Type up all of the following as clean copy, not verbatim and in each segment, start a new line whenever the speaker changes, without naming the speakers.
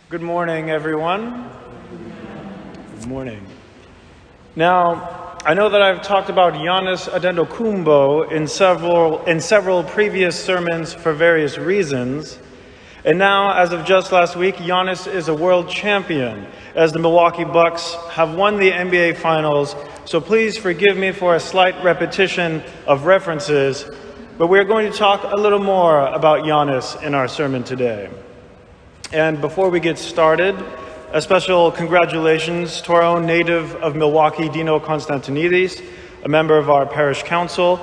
Good morning, everyone. Good morning. Now, I know that I've talked about Giannis Antetokounmpo in several previous sermons for various reasons. And now, as of just last week, Giannis is a world champion as the Milwaukee Bucks have won the NBA Finals. So please forgive me for a slight repetition of references, but we're going to talk a little more about Giannis in our sermon today. And before we get started, a special congratulations to our own native of Milwaukee, Dino Konstantinidis, a member of our parish council.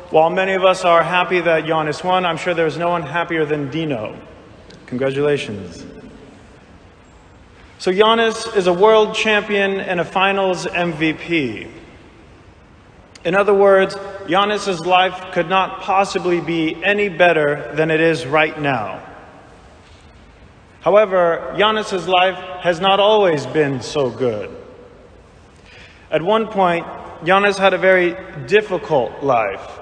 While many of us are happy that Giannis won, I'm sure there's no one happier than Dino. Congratulations. So Giannis is a world champion and a finals MVP. In other words, Giannis's life could not possibly be any better than it is right now. However, Giannis's life has not always been so good. At one point, Giannis had a very difficult life,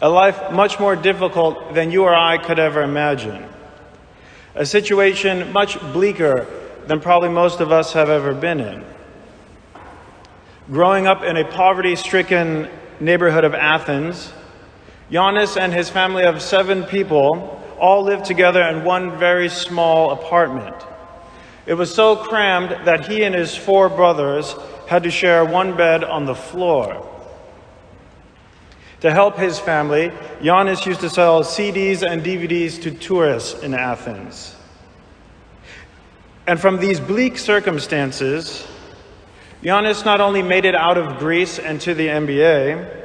a life much more difficult than you or I could ever imagine, a situation much bleaker than probably most of us have ever been in. Growing up in a poverty-stricken neighborhood of Athens, Giannis and his family of 7 people all lived together in one very small apartment. It was so crammed that he and his 4 brothers had to share one bed on the floor. To help his family, Giannis used to sell CDs and DVDs to tourists in Athens. And from these bleak circumstances, Giannis not only made it out of Greece and to the NBA,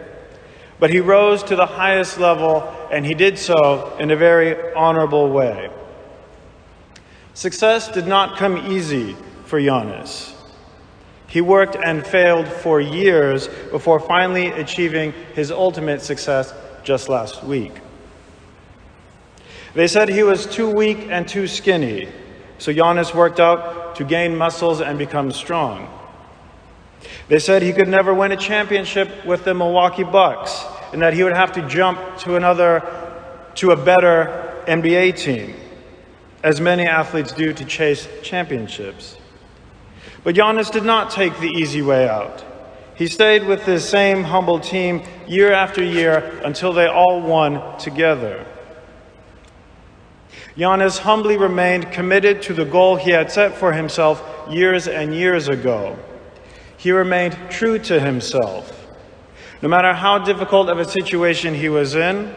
but he rose to the highest level, and he did so in a very honorable way. Success did not come easy for Giannis. He worked and failed for years before finally achieving his ultimate success just last week. They said he was too weak and too skinny, so Giannis worked out to gain muscles and become strong. They said he could never win a championship with the Milwaukee Bucks and that he would have to jump to a better NBA team, as many athletes do to chase championships. But Giannis did not take the easy way out. He stayed with this same humble team year after year until they all won together. Giannis humbly remained committed to the goal he had set for himself years and years ago. He remained true to himself. No matter how difficult of a situation he was in,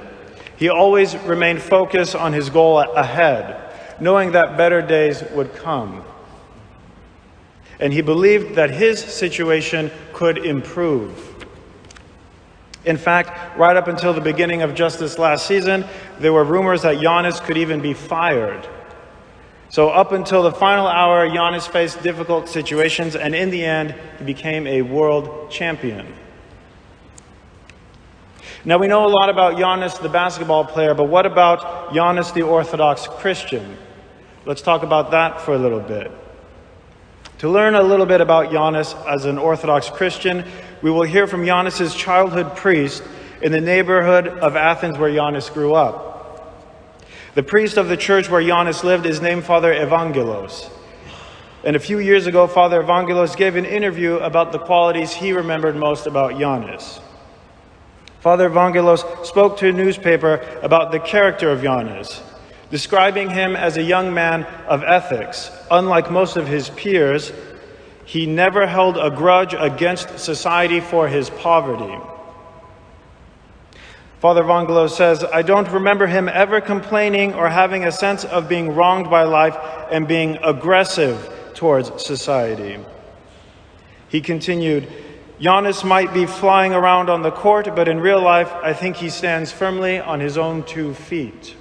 he always remained focused on his goal ahead, knowing that better days would come. And he believed that his situation could improve. In fact, right up until the beginning of just this last season, there were rumors that Giannis could even be fired. So up until the final hour, Giannis faced difficult situations, and in the end, he became a world champion. Now, we know a lot about Giannis, the basketball player, but what about Giannis, the Orthodox Christian? Let's talk about that for a little bit. To learn a little bit about Giannis as an Orthodox Christian, we will hear from Giannis's childhood priest in the neighborhood of Athens where Giannis grew up. The priest of the church where Giannis lived is named Father Evangelos. And a few years ago, Father Evangelos gave an interview about the qualities he remembered most about Giannis. Father Evangelos spoke to a newspaper about the character of Giannis, describing him as a young man of ethics. Unlike most of his peers, he never held a grudge against society for his poverty. Father Evangelos says, "I don't remember him ever complaining or having a sense of being wronged by life and being aggressive towards society." He continued, "Giannis might be flying around on the court, but in real life, I think he stands firmly on his own 2 feet.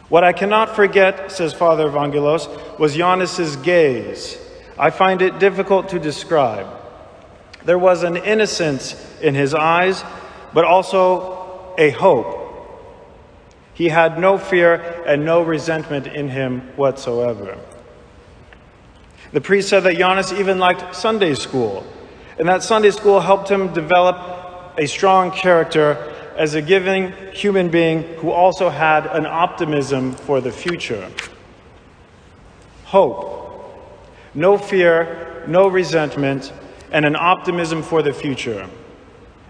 What I cannot forget," says Father Evangelos, "was Giannis's gaze. I find it difficult to describe. There was an innocence in his eyes, but also a hope. He had no fear and no resentment in him whatsoever." The priest said that Giannis even liked Sunday school, and that Sunday school helped him develop a strong character as a giving human being who also had an optimism for the future. hope, no fear, no resentment, and an optimism for the future.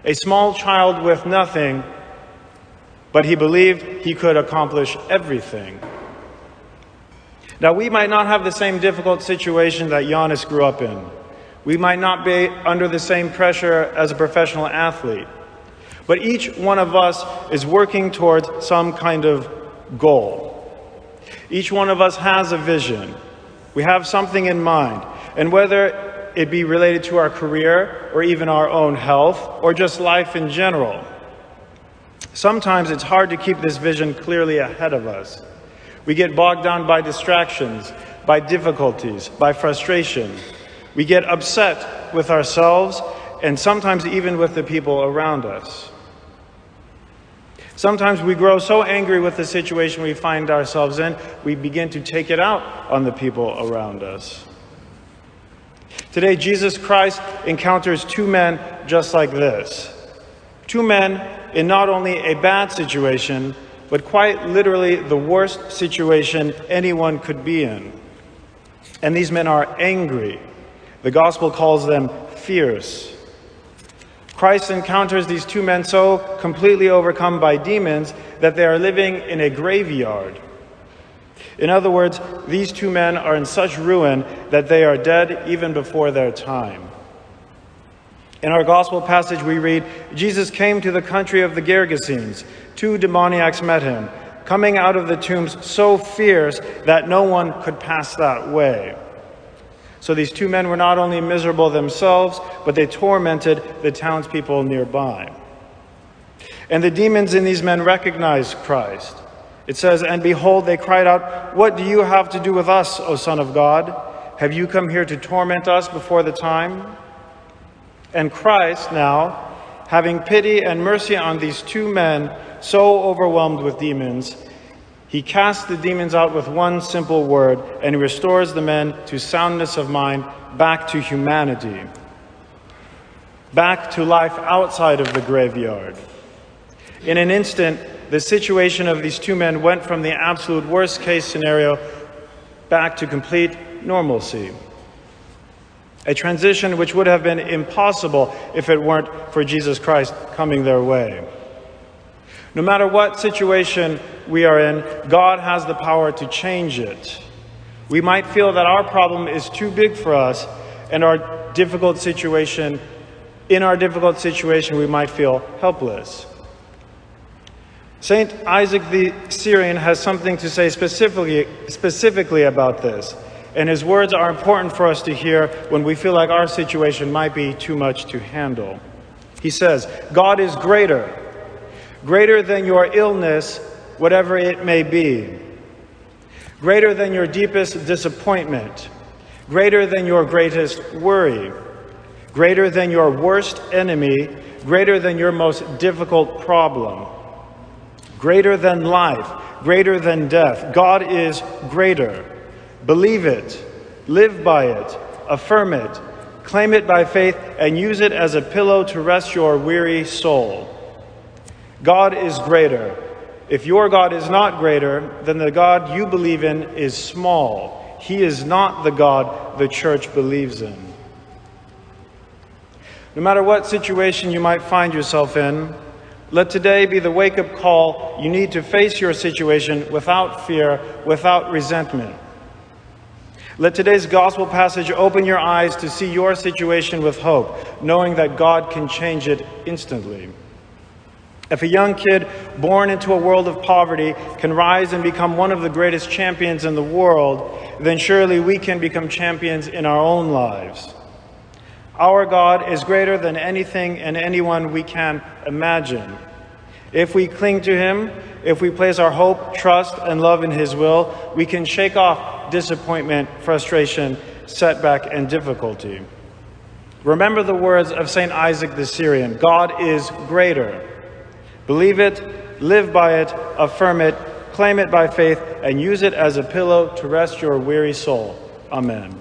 A small child with nothing, but he believed he could accomplish everything. Now, we might not have the same difficult situation that Giannis grew up in. We might not be under the same pressure as a professional athlete. But each one of us is working towards some kind of goal. Each one of us has a vision. We have something in mind. And whether it be related to our career or even our own health or just life in general, sometimes it's hard to keep this vision clearly ahead of us. We get bogged down by distractions, by difficulties, by frustration. We get upset with ourselves and sometimes even with the people around us. Sometimes we grow so angry with the situation we find ourselves in, we begin to take it out on the people around us. Today, Jesus Christ encounters two men just like this. Two men in not only a bad situation, but quite literally the worst situation anyone could be in. And these men are angry. The gospel calls them fierce. Christ encounters these two men so completely overcome by demons that they are living in a graveyard. In other words, these two men are in such ruin that they are dead even before their time. In our gospel passage we read, Jesus came to the country of the Gergesenes. Two demoniacs met him, coming out of the tombs so fierce that no one could pass that way. So these two men were not only miserable themselves, but they tormented the townspeople nearby. And the demons in these men recognized Christ. It says, "And behold, they cried out, 'What do you have to do with us, O Son of God? Have you come here to torment us before the time?' And Christ now, having pity and mercy on these two men so overwhelmed with demons, he casts the demons out with one simple word, and he restores the men to soundness of mind, back to humanity, back to life outside of the graveyard. In an instant, the situation of these two men went from the absolute worst case scenario back to complete normalcy. A transition which would have been impossible if it weren't for Jesus Christ coming their way. No matter what situation we are in, God has the power to change it. We might feel that our problem is too big for us, and in our difficult situation, we might feel helpless. Saint Isaac the Syrian has something to say specifically about this, and his words are important for us to hear when we feel like our situation might be too much to handle. He says, "God is greater than your illness, whatever it may be, greater than your deepest disappointment, greater than your greatest worry, greater than your worst enemy, greater than your most difficult problem, greater than life, greater than death. God is greater. Believe it, live by it, affirm it, claim it by faith, and use it as a pillow to rest your weary soul. God is greater. If your God is not greater, then the God you believe in is small. He is not the God the church believes in." No matter what situation you might find yourself in, let today be the wake-up call you need to face your situation without fear, without resentment. Let today's gospel passage open your eyes to see your situation with hope, knowing that God can change it instantly. If a young kid born into a world of poverty can rise and become one of the greatest champions in the world, then surely we can become champions in our own lives. Our God is greater than anything and anyone we can imagine. If we cling to him, if we place our hope, trust, and love in his will, we can shake off disappointment, frustration, setback, and difficulty. Remember the words of St. Isaac the Syrian, "God is greater." Believe it, live by it, affirm it, claim it by faith, and use it as a pillow to rest your weary soul. Amen.